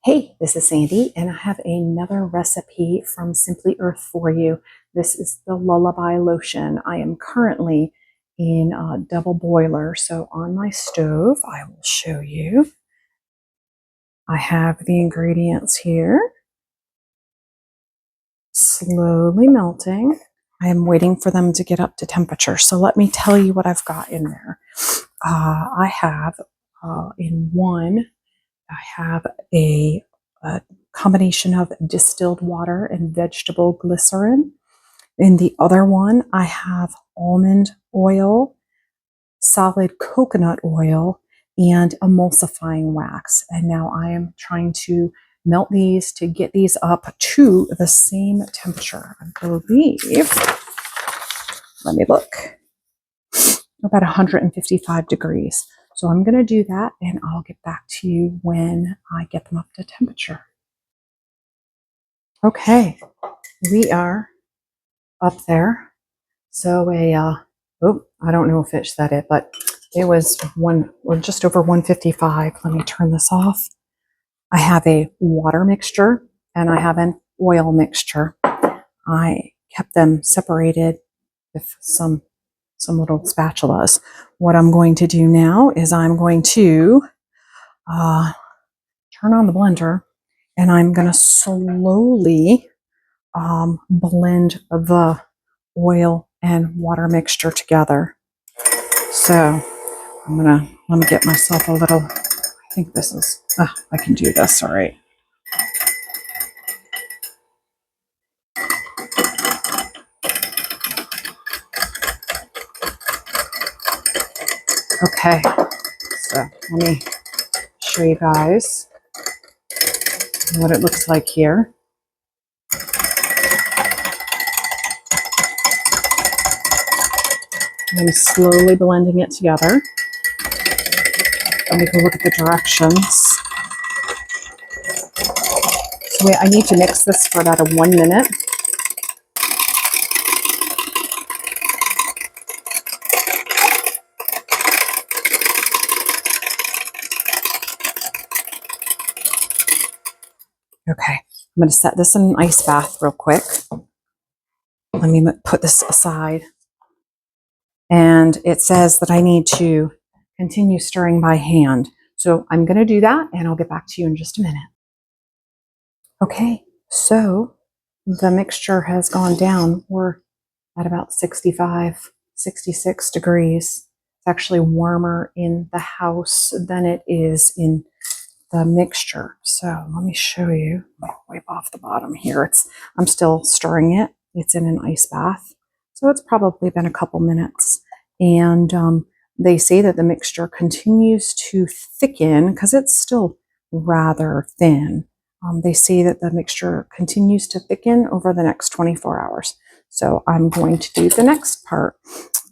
Hey, this is Sandy, and I have another recipe from Simply Earth for you. This is the Lullaby Lotion. I am currently in a double boiler, so on my stove, I will show you. I have the ingredients here, slowly melting. I am waiting for them to get up to temperature, so let me tell you what I've got in there. I have in one, I have a combination of distilled water and vegetable glycerin. In the other one, I have almond oil, solid coconut oil, and emulsifying wax. And now I am trying to melt these to get these up to the same temperature. I believe, let me look, about 155 degrees. So I'm going to do that and I'll get back to you when I get them up to temperature. Okay, we are up there. So I don't know if it said it, but it was just over 155. Let me turn this off. I have a water mixture and I have an oil mixture. I kept them separated with some little spatulas. What I'm going to do now is I'm going to turn on the blender and I'm going to slowly blend the oil and water mixture together. So let me get myself a little, I think this is, I can do this, all right. Okay, so let me show you guys what it looks like here. I'm slowly blending it together. Let me go look at the directions. So I need to mix this for about 1 minute. Okay, I'm going to set this in an ice bath real quick. Let me put this aside. And it says that I need to continue stirring by hand. So I'm going to do that and I'll get back to you in just a minute. Okay, so the mixture has gone down. We're at about 65, 66 degrees. It's actually warmer in the house than it is in the mixture. So let me show you. Let me wipe off the bottom here. I'm still stirring it. It's in an ice bath. So it's probably been a couple minutes. And they say that the mixture continues to thicken because it's still rather thin. They say that the mixture continues to thicken over the next 24 hours. So I'm going to do the next part.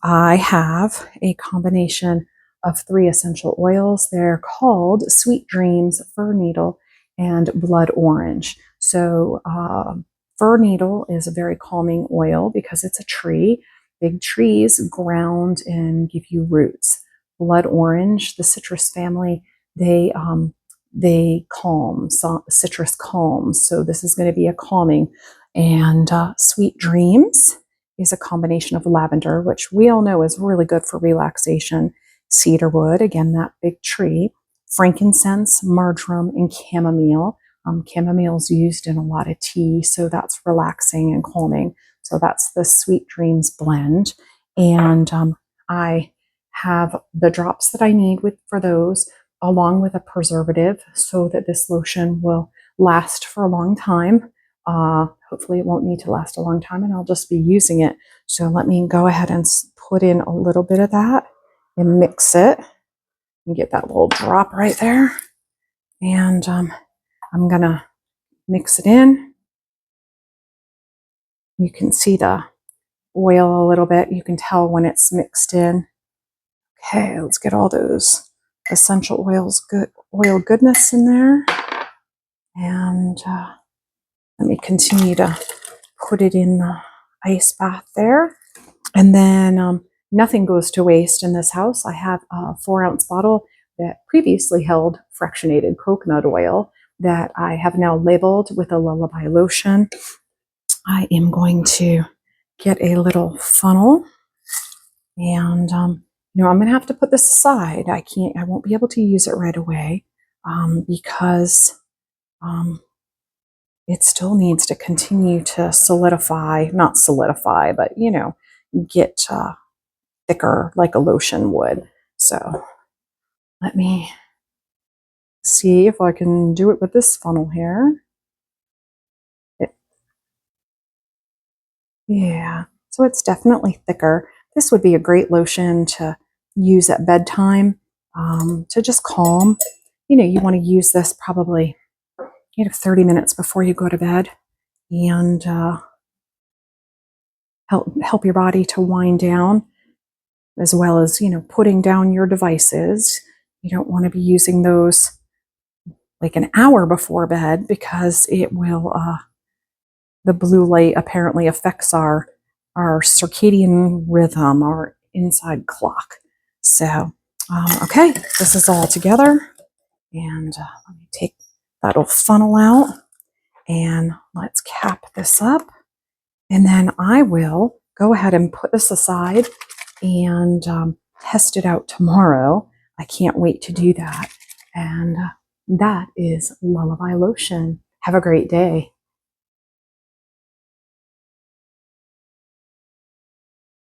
I have a combination of 3 essential oils. They're called Sweet Dreams, Fir Needle, and Blood Orange. So Fir Needle is a very calming oil because it's a tree. Big trees ground and give you roots. Blood Orange, the citrus family, they calm. So citrus calms. So this is going to be a calming. And Sweet Dreams is a combination of lavender, which we all know is really good for relaxation. Cedarwood, again, that big tree. Frankincense, marjoram, and chamomile. Chamomile is used in a lot of tea, so that's relaxing and calming. So that's the Sweet Dreams blend. And I have the drops that I need for those, along with a preservative, so that this lotion will last for a long time. Hopefully it won't need to last a long time and I'll just be using it. So let me go ahead and put in a little bit of that and mix it and get that little drop right there. And I'm gonna mix it in. You can see the oil a little bit. You can tell when it's mixed in. Okay, let's get all those essential oil goodness in there. And let me continue to put it in the ice bath there. And then nothing goes to waste in this house. I have a 4-ounce bottle that previously held fractionated coconut oil. that I have now labeled with a Lullaby Lotion. I am going to get a little funnel, and I'm going to have to put this aside. I won't be able to use it right away because it still needs to continue to solidify, not solidify, but get thicker like a lotion would. So let me see if I can do it with this funnel here. Yeah, so it's definitely thicker. This would be a great lotion to use at bedtime to just calm. You want to use this probably 30 minutes before you go to bed, and help your body to wind down, as well as putting down your devices. You don't want to be using those like an hour before bed, because it will the blue light apparently affects our circadian rhythm, our inside clock. So okay, this is all together, and let me take that little funnel out, and let's cap this up, and then I will go ahead and put this aside and test it out tomorrow. I can't wait to do that. And that is Lullaby Lotion. Have a great day.